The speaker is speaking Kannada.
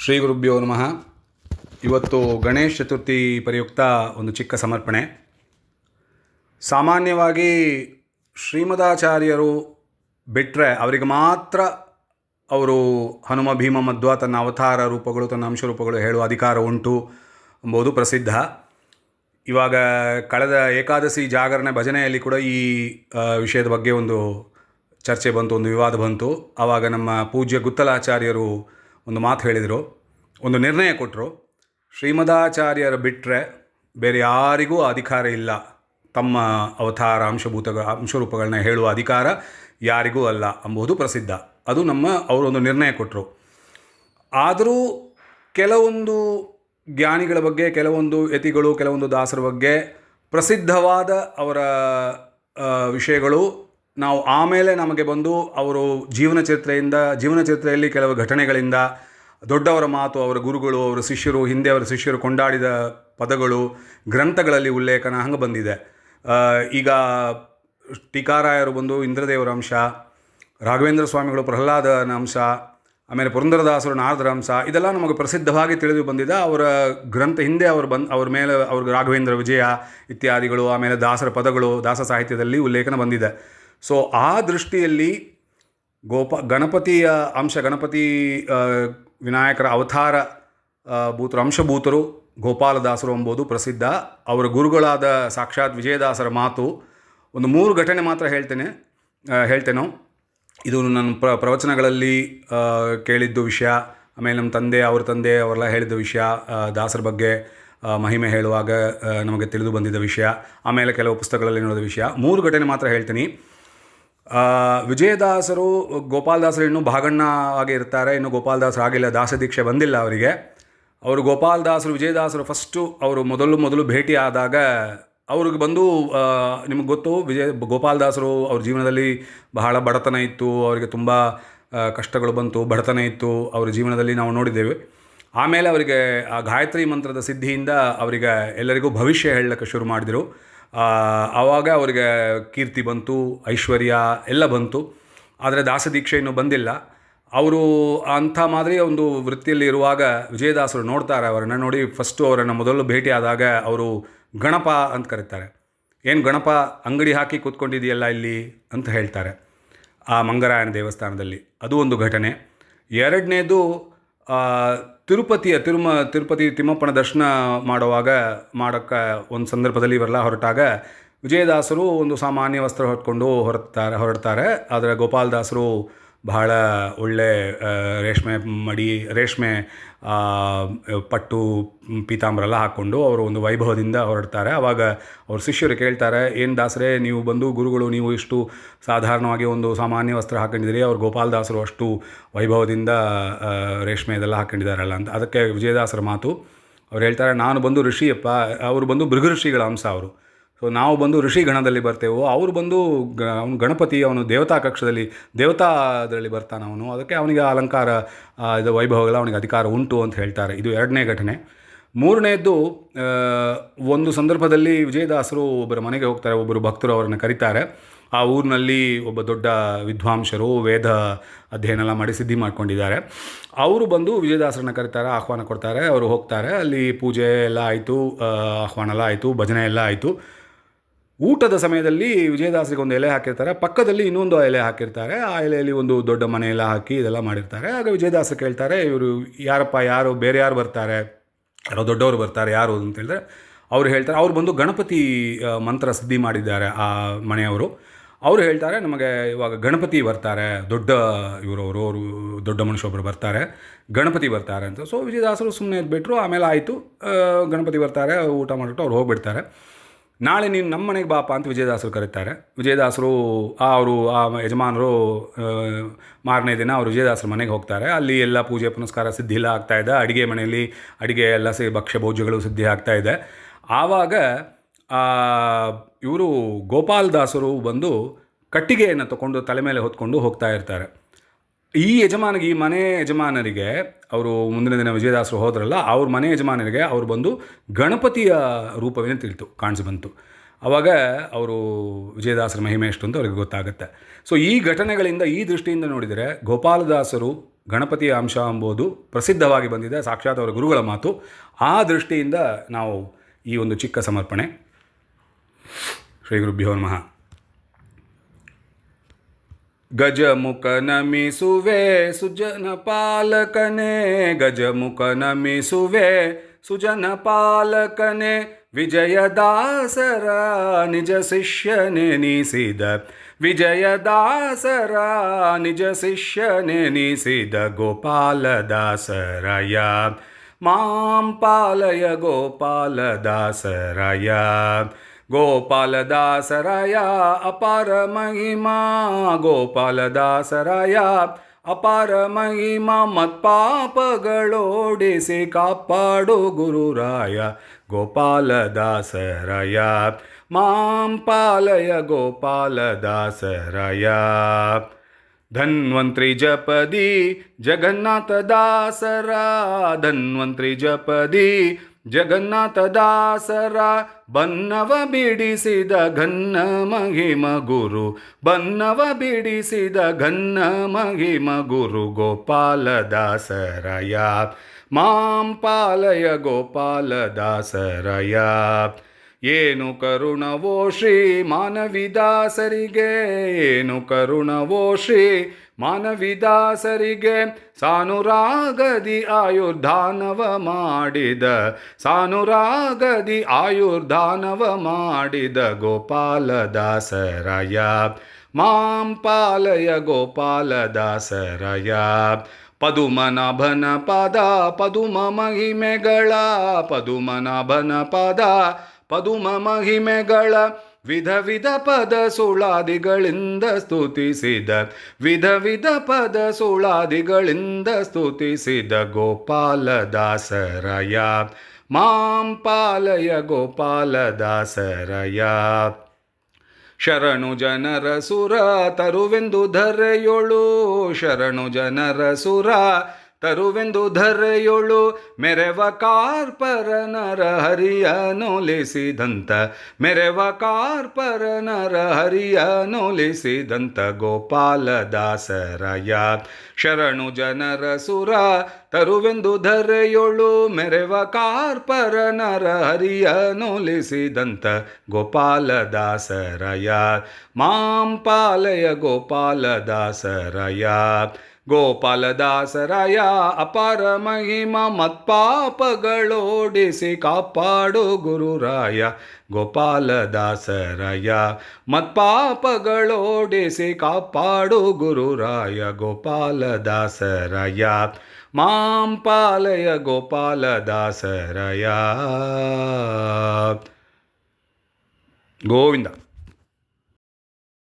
ಶ್ರೀ ಗುರುಭ್ಯೋ ನಮಃ. ಇವತ್ತು ಗಣೇಶ ಚತುರ್ಥಿ ಪ್ರಯುಕ್ತ ಒಂದು ಚಿಕ್ಕ ಸಮರ್ಪಣೆ. ಸಾಮಾನ್ಯವಾಗಿ ಶ್ರೀಮದಾಚಾರ್ಯರು ಬಿಟ್ಟರೆ ಅವರಿಗೆ ಮಾತ್ರ ಅವರು ಹನುಮ ಭೀಮ ಮಧ್ವ ತನ್ನ ಅವತಾರ ರೂಪಗಳು ತನ್ನ ಅಂಶರೂಪಗಳು ಹೇಳುವ ಅಧಿಕಾರ ಉಂಟು ಎಂಬುದು ಪ್ರಸಿದ್ಧ. ಇವಾಗ ಕಳೆದ ಏಕಾದಶಿ ಜಾಗರಣೆ ಭಜನೆಯಲ್ಲಿ ಕೂಡ ಈ ವಿಷಯದ ಬಗ್ಗೆ ಒಂದು ಚರ್ಚೆ ಬಂತು, ಒಂದು ವಿವಾದ ಬಂತು. ಆವಾಗ ನಮ್ಮ ಪೂಜ್ಯ ಗುತ್ತಲಾಚಾರ್ಯರು ಒಂದು ಮಾತು ಹೇಳಿದರು, ಒಂದು ನಿರ್ಣಯ ಕೊಟ್ಟರು. ಶ್ರೀಮದಾಚಾರ್ಯರು ಬಿಟ್ಟರೆ ಬೇರೆ ಯಾರಿಗೂ ಅಧಿಕಾರ ಇಲ್ಲ, ತಮ್ಮ ಅವತಾರ ಅಂಶರೂಪಗಳನ್ನ ಹೇಳುವ ಅಧಿಕಾರ ಯಾರಿಗೂ ಅಲ್ಲ ಎಂಬುದು ಪ್ರಸಿದ್ಧ. ಅದು ಅವರೊಂದು ನಿರ್ಣಯ ಕೊಟ್ಟರು. ಆದರೂ ಕೆಲವೊಂದು ಜ್ಞಾನಿಗಳ ಬಗ್ಗೆ, ಕೆಲವೊಂದು ಯತಿಗಳು, ಕೆಲವೊಂದು ದಾಸರ ಬಗ್ಗೆ ಪ್ರಸಿದ್ಧವಾದ ಅವರ ವಿಷಯಗಳು ನಾವು ಆಮೇಲೆ ನಮಗೆ ಬಂದು ಅವರು ಜೀವನ ಚರಿತ್ರೆಯಲ್ಲಿ ಕೆಲವು ಘಟನೆಗಳಿಂದ, ದೊಡ್ಡವರ ಮಾತು, ಅವರ ಗುರುಗಳು, ಅವರ ಶಿಷ್ಯರು, ಹಿಂದೆ ಅವರ ಶಿಷ್ಯರು ಕೊಂಡಾಡಿದ ಪದಗಳು ಗ್ರಂಥಗಳಲ್ಲಿ ಉಲ್ಲೇಖನ ಹಂಗೆ ಬಂದಿದೆ. ಈಗ ಟೀಕಾರಾಯರು ಬಂದು ಇಂದ್ರದೇವರ ಅಂಶ, ರಾಘವೇಂದ್ರ ಸ್ವಾಮಿಗಳು ಪ್ರಹ್ಲಾದನ ಅಂಶ, ಆಮೇಲೆ ಪುರಂದರದಾಸರು ನಾರದರ ಅಂಶ, ಇದೆಲ್ಲ ನಮಗೆ ಪ್ರಸಿದ್ಧವಾಗಿ ತಿಳಿದು ಬಂದಿದೆ. ಅವರ ಗ್ರಂಥ ಹಿಂದೆ ಅವ್ರ ಮೇಲೆ ಅವ್ರಿಗೆ ರಾಘವೇಂದ್ರ ವಿಜಯ ಇತ್ಯಾದಿಗಳು, ಆಮೇಲೆ ದಾಸರ ಪದಗಳು ದಾಸ ಸಾಹಿತ್ಯದಲ್ಲಿ ಉಲ್ಲೇಖನ ಬಂದಿದೆ. ಸೊ ಆ ದೃಷ್ಟಿಯಲ್ಲಿ ಗಣಪತಿಯ ಅಂಶ, ಗಣಪತಿ ವಿನಾಯಕರ ಅವತಾರ ಅಂಶಭೂತರು ಗೋಪಾಲದಾಸರು ಎಂಬುದು ಪ್ರಸಿದ್ಧ. ಅವರ ಗುರುಗಳಾದ ಸಾಕ್ಷಾತ್ ವಿಜಯದಾಸರ ಮಾತು ಒಂದು 3 ಘಟನೆ ಮಾತ್ರ ಹೇಳ್ತೇನೋ. ಇದು ನನ್ನ ಪ್ರವಚನಗಳಲ್ಲಿ ಕೇಳಿದ್ದು ವಿಷಯ, ಆಮೇಲೆ ನಮ್ಮ ಅವ್ರ ತಂದೆ ಅವರೆಲ್ಲ ಹೇಳಿದ ವಿಷಯ, ದಾಸರ ಬಗ್ಗೆ ಮಹಿಮೆ ಹೇಳುವಾಗ ನಮಗೆ ತಿಳಿದು ಬಂದಿದ್ದ ವಿಷಯ, ಆಮೇಲೆ ಕೆಲವು ಪುಸ್ತಕಗಳಲ್ಲಿ ನೋಡಿದ ವಿಷಯ. 3 ಘಟನೆ ಮಾತ್ರ ಹೇಳ್ತೀನಿ. ವಿಜಯದಾಸರು, ಗೋಪಾಲದಾಸರು ಇನ್ನೂ ಭಾಗಣ್ಣ ಆಗಿ ಇರ್ತಾರೆ, ಇನ್ನೂ ಗೋಪಾಲದಾಸರು ಆಗಿಲ್ಲ, ದಾಸದೀಕ್ಷೆ ಬಂದಿಲ್ಲ ಅವರಿಗೆ. ಅವರು ಗೋಪಾಲದಾಸರು ವಿಜಯದಾಸರು ಫಸ್ಟು ಅವರು ಮೊದಲು ಭೇಟಿ ಆದಾಗ ಅವ್ರಿಗೆ ಬಂದು, ನಿಮಗೆ ಗೊತ್ತು, ಗೋಪಾಲದಾಸರು ಅವ್ರ ಜೀವನದಲ್ಲಿ ಬಹಳ ಬಡತನ ಇತ್ತು, ಅವರಿಗೆ ತುಂಬ ಕಷ್ಟಗಳು ಬಂತು, ಬಡತನ ಇತ್ತು ಅವ್ರ ಜೀವನದಲ್ಲಿ, ನಾವು ನೋಡಿದ್ದೇವೆ. ಆಮೇಲೆ ಅವರಿಗೆ ಆ ಗಾಯತ್ರಿ ಮಂತ್ರದ ಸಿದ್ಧಿಯಿಂದ ಅವರಿಗೆ ಎಲ್ಲರಿಗೂ ಭವಿಷ್ಯ ಹೇಳಲಿಕ್ಕೆ ಶುರು ಮಾಡಿದರು. ಆವಾಗ ಅವರಿಗೆ ಕೀರ್ತಿ ಬಂತು, ಐಶ್ವರ್ಯ ಎಲ್ಲ ಬಂತು. ಆದರೆ ದಾಸದೀಕ್ಷೆ ಇನ್ನೂ ಬಂದಿಲ್ಲ. ಅವರು ಅಂಥ ಮಾದರಿಯ ಒಂದು ವೃತ್ತಿಯಲ್ಲಿ ಇರುವಾಗ ವಿಜಯದಾಸರು ನೋಡ್ತಾರೆ, ಅವರನ್ನು ನೋಡಿ ಫಸ್ಟು ಅವರನ್ನು ಮೊದಲು ಭೇಟಿ ಆದಾಗ ಅವರು ಗಣಪ ಅಂತ ಕರೀತಾರೆ. ಏನು ಗಣಪ, ಅಂಗಡಿ ಹಾಕಿ ಕೂತ್ಕೊಂಡಿದೆಯಲ್ಲ ಇಲ್ಲಿ ಅಂತ ಹೇಳ್ತಾರೆ ಆ ಮಂಗರಾಯನ ದೇವಸ್ಥಾನದಲ್ಲಿ. ಅದು ಒಂದು ಘಟನೆ. ಎರಡನೇದು, ತಿರುಪತಿ ತಿಮ್ಮಪ್ಪನ ದರ್ಶನ ಮಾಡೋಕ್ಕೆ ಒಂದು ಸಂದರ್ಭದಲ್ಲಿ ಇವರೆಲ್ಲ ಹೊರಟಾಗ ವಿಜಯದಾಸರು ಒಂದು ಸಾಮಾನ್ಯ ವಸ್ತ್ರ ಹೊತ್ಕೊಂಡು ಹೊರಡ್ತಾರೆ. ಆದರೆ ಗೋಪಾಲದಾಸರು ಬಹಳ ಒಳ್ಳೆ ರೇಷ್ಮೆ ಪಟ್ಟು ಪೀತಾಂಬರೆಲ್ಲ ಹಾಕ್ಕೊಂಡು ಅವರು ಒಂದು ವೈಭವದಿಂದ ಹೊರಡ್ತಾರೆ. ಆವಾಗ ಅವ್ರ ಶಿಷ್ಯರು ಕೇಳ್ತಾರೆ, ಏನು ದಾಸರೇ ನೀವು ಬಂದು ಗುರುಗಳು, ನೀವು ಇಷ್ಟು ಸಾಧಾರಣವಾಗಿ ಒಂದು ಸಾಮಾನ್ಯ ವಸ್ತ್ರ ಹಾಕೊಂಡಿದ್ದೀರಿ, ಅವ್ರು ಗೋಪಾಲದಾಸರು ಅಷ್ಟು ವೈಭವದಿಂದ ರೇಷ್ಮೆ ಇದೆಲ್ಲ ಹಾಕ್ಕೊಂಡಿದ್ದಾರಲ್ಲ ಅಂತ. ಅದಕ್ಕೆ ವಿಜಯದಾಸರ ಮಾತು, ಅವ್ರು ಹೇಳ್ತಾರೆ, ನಾನು ಬಂದು ಋಷಿಯಪ್ಪ, ಅವರು ಬಂದು ಭೃಗು ಋಷಿಗಳ ಅಂಶ ಅವರು. ಸೊ ನಾವು ಬಂದು ಋಷಿ ಗಣದಲ್ಲಿ ಬರ್ತೇವೆ, ಅವರು ಬಂದು ಅವನು ಗಣಪತಿ, ಅವನು ದೇವತಾದಲ್ಲಿ ಬರ್ತಾನೆ ಅವನು, ಅದಕ್ಕೆ ಅವನಿಗೆ ಅಲಂಕಾರ ಇದು ವೈಭವಗಳ ಅವನಿಗೆ ಅಧಿಕಾರ ಉಂಟು ಅಂತ ಹೇಳ್ತಾರೆ. ಇದು ಎರಡನೇ ಘಟನೆ. ಮೂರನೇದ್ದು, ಒಂದು ಸಂದರ್ಭದಲ್ಲಿ ವಿಜಯದಾಸರು ಒಬ್ಬರ ಮನೆಗೆ ಹೋಗ್ತಾರೆ, ಒಬ್ಬರು ಭಕ್ತರು ಅವರನ್ನು ಕರೀತಾರೆ. ಆ ಊರಿನಲ್ಲಿ ಒಬ್ಬ ದೊಡ್ಡ ವಿದ್ವಾಂಸರು ವೇದ ಅಧ್ಯಯನ ಎಲ್ಲ ಮಾಡಿ ಸಿದ್ಧಿ ಮಾಡ್ಕೊಂಡಿದ್ದಾರೆ. ಅವರು ಬಂದು ವಿಜಯದಾಸರನ್ನ ಕರೀತಾರೆ, ಆಹ್ವಾನ ಕೊಡ್ತಾರೆ. ಅವರು ಹೋಗ್ತಾರೆ, ಅಲ್ಲಿ ಪೂಜೆ ಎಲ್ಲ ಆಯಿತು, ಆಹ್ವಾನ ಎಲ್ಲ ಆಯಿತು, ಭಜನೆ ಎಲ್ಲ ಆಯಿತು. ಊಟದ ಸಮಯದಲ್ಲಿ ವಿಜಯದಾಸರಿಗೆ ಒಂದು ಎಲೆ ಹಾಕಿರ್ತಾರೆ, ಪಕ್ಕದಲ್ಲಿ ಇನ್ನೊಂದು ಎಲೆ ಹಾಕಿರ್ತಾರೆ. ಆ ಎಲೆಯಲ್ಲಿ ಒಂದು ದೊಡ್ಡ ಮನೆ ಎಲ್ಲ ಹಾಕಿ ಇದೆಲ್ಲ ಮಾಡಿರ್ತಾರೆ. ಆಗ ವಿಜಯದಾಸರು ಕೇಳ್ತಾರೆ, ಇವರು ಯಾರು ಬೇರೆ ಯಾರು ಬರ್ತಾರೆ, ಯಾರೋ ದೊಡ್ಡವರು ಬರ್ತಾರೆ ಯಾರು ಅಂತ ಹೇಳಿದ್ರೆ ಅವ್ರು ಹೇಳ್ತಾರೆ, ಅವ್ರು ಬಂದು ಗಣಪತಿ ಮಂತ್ರ ಸಿದ್ಧಿ ಮಾಡಿದ್ದಾರೆ ಆ ಮನೆಯವರು. ಅವರು ಹೇಳ್ತಾರೆ, ನಮಗೆ ಇವಾಗ ಗಣಪತಿ ಬರ್ತಾರೆ, ಅವರು ದೊಡ್ಡ ಮನುಷ್ಯೊಬ್ಬರು ಬರ್ತಾರೆ, ಗಣಪತಿ ಬರ್ತಾರೆ ಅಂತ. ಸೊ ವಿಜಯದಾಸರು ಸುಮ್ಮನೆ ಬಿಟ್ಟರು. ಆಮೇಲೆ ಆಯಿತು, ಗಣಪತಿ ಬರ್ತಾರೆ, ಊಟ ಮಾಡಿಬಿಟ್ಟು ಅವ್ರು ಹೋಗಿಬಿಡ್ತಾರೆ. ನಾಳೆ ನೀನು ನಮ್ಮ ಮನೆಗೆ ಬಾಪ ಅಂತ ವಿಜಯದಾಸರು ಕರೀತಾರೆ. ವಿಜಯದಾಸರು ಆ ಯಜಮಾನರು ಮಾರನೇ ದಿನ ಅವರು ವಿಜಯದಾಸರ ಮನೆಗೆ ಹೋಗ್ತಾರೆ. ಅಲ್ಲಿ ಎಲ್ಲ ಪೂಜೆ ಪುನಸ್ಕಾರ ಸಿದ್ಧಿ ಎಲ್ಲ ಆಗ್ತಾಯಿದೆ. ಅಡುಗೆ ಮನೆಯಲ್ಲಿ ಅಡುಗೆ ಎಲ್ಲ ಭಕ್ಷ್ಯ ಭೋಜ್ಯಗಳು ಸಿದ್ಧಿ ಆಗ್ತಾಯಿದೆ. ಆವಾಗ ಇವರು ಗೋಪಾಲದಾಸರು ಬಂದು ಕಟ್ಟಿಗೆಯನ್ನು ತಗೊಂಡು ತಲೆ ಮೇಲೆ ಹೊತ್ಕೊಂಡು ಹೋಗ್ತಾ ಇರ್ತಾರೆ. ಈ ಮನೆ ಯಜಮಾನರಿಗೆ, ಅವರು ಮುಂದಿನ ದಿನ ವಿಜಯದಾಸರು ಹೋದ್ರಲ್ಲ, ಅವ್ರ ಮನೆ ಯಜಮಾನರಿಗೆ ಅವರು ಬಂದು ಗಣಪತಿಯ ರೂಪವೇನು ಕಾಣಿಸ್ಬಂತು. ಆವಾಗ ಅವರು ವಿಜಯದಾಸರ ಮಹಿಮೆ ಎಷ್ಟು ಅಂತ ಅವ್ರಿಗೆ ಗೊತ್ತಾಗುತ್ತೆ. ಸೊ ಈ ಘಟನೆಗಳಿಂದ, ಈ ದೃಷ್ಟಿಯಿಂದ ನೋಡಿದರೆ ಗೋಪಾಲದಾಸರು ಗಣಪತಿಯ ಅಂಶ ಎಂಬುದು ಪ್ರಸಿದ್ಧವಾಗಿ ಬಂದಿದೆ, ಸಾಕ್ಷಾತ್ ಅವರ ಗುರುಗಳ ಮಾತು. ಆ ದೃಷ್ಟಿಯಿಂದ ನಾವು ಈ ಒಂದು ಚಿಕ್ಕ ಸಮರ್ಪಣೆ. ಶ್ರೀ ಗುರುಭ್ಯೋ ನಮಃ. ಗಜಮುಖ ನಮಿಸುವೆ ಸುಜನ ಪಾಲಕನೇ, ಗಜಮುಖ ನಮಿಸುವೆ ಸುಜನ ಪಾಲಕನೇ, ವಿಜಯದಾಸರ ನಿಜ ಶಿಷ್ಯನೆನಿಸಿದ, ವಿಜಯದಾಸರ ನಿಜ ಶಿಷ್ಯನೆನಿಸಿದ ಗೋಪಾಲದಾಸರಾಯ ಮಾಂ ಪಾಲಯ ಗೋಪಾಲದಾಸರಾಯ. ಗೋಪಾಲದಾಸರಾಯ ಅಪಾರ ಮಹಿಮಾ, ಗೋಪಾಲದಾಸರಾಯ ಅಪಾರ ಮಹಿಮಾ, ಮತ್ಪಾಪಗಳೋಡಿಸಿ ಕಾಪಾಡು ಗುರುರಾಯ ಗೋಪಾಲದಾಸರಾಯ ಮಾಂ ಪಾಲಯ ಗೋಪಾಲದಾಸರಾಯ. ಧನ್ವಂತ್ರಿ ಜಪದಿ ಜಗನ್ನಾಥ ದಾಸರ, ಧನ್ವಂತ್ರಿ ಜಪದಿ ಜಗನ್ನಾಥ ದಾಸರ, ಬನ್ನವ ಬಿಡಿಸಿದ ಘನ್ನ ಮಹಿಮ ಗುರು, ಬನ್ನವ ಬಿಡಿಸಿದ ಘನ್ನ ಮಹಿಮ ಗುರು ಗೋಪಾಲದಾಸರಾಯ ಮಾಂ ಪಾಲಯ ಗೋಪಾಲದಾಸರಾಯ. ಏನು ಕರುಣವೋ ಶ್ರೀ ಮಾನವಿದಾಸರಿಗೆ, ಏನು ಕರುಣವೋ ಶ್ರೀ ಮಾನವಿದಾಸರಿಗೆ, ಸಾನುರಾಗದಿ ಆಯುರ್ಧಾನವ ಮಾಡಿದ, ಸಾನುರಾಗದಿ ಆಯುರ್ಧಾನವ ಮಾಡಿದ ಗೋಪಾಲದಾಸರಾಯ ಮಾಂ ಪಾಲಯ ಗೋಪಾಲದಾಸರಾಯ. ಪದುಮನಾಭನ ಪದ ಪದುಮ ಮಹಿಮೆಗಳ, ಪದುಮನಾಭನ ಪದ ಪದುಮ ಮಹಿಮೆಗಳ, ವಿಧ ವಿಧ ಪದ ಸುಳಾದಿಗಳಿಂದ ಸ್ತುತಿಸಿದ, ವಿಧ ವಿಧ ಪದ ಸುಳಾದಿಗಳಿಂದ ಸ್ತುತಿಸಿದ ಗೋಪಾಲದಾಸರಾಯ ಮಾಂ ಪಾಲಯ ಗೋಪಾಲದಾಸರಾಯ. ಶರಣು ಜನರ ಸುರ ತರುವೆಂದು ಧರೆಯೊಳು, ಶರಣು ಜನರ ಸುರ ತರುವೆಂದು ಧರೆಯೊಳು, ಮೆರವ ಕಾರ್ಪರ ನರ ಹರಿಯ ನೊಲಿಸಿದಂತ, ಮೆರವ ಕಾರ್ಪರ ನರ ಹರಿಯ ನೊಲಿಸಿದಂತ ಗೋಪಾಲದಾಸರಾಯ. ಶರಣು ಜನರ ಸುರ ತರುವೆಂದು ಧರೆಯೊಳು, ಮೆರವ ಕಾರ್ಪರ ನರ ಹರಿಯ ನೊಲಿಸಿದಂತ ಗೋಪಾಲದಾಸರಾಯ ಮಾಂ ಪಾಲಯ ಗೋಪಾಲದಾಸರಾಯ. ಗೋಪಾಲದಾಸರಾಯ ಅಪಾರ ಮಹಿಮಾ, ಮತ್ಪಾಪಗಳೋಡಿಸಿ ಕಾಪಾಡು ಗುರುರಾಯ ಗೋಪಾಲದಾಸರಾಯ, ಮತ್ಪಾಪಗಳೋಡಿಸಿ ಕಾಪಾಡು ಗುರುರಾಯ ಗೋಪಾಲದಾಸರಾಯ ಮಾಂ ಪಾಲಯ ಗೋಪಾಲದಾಸರಾಯ. ಗೋವಿಂದ.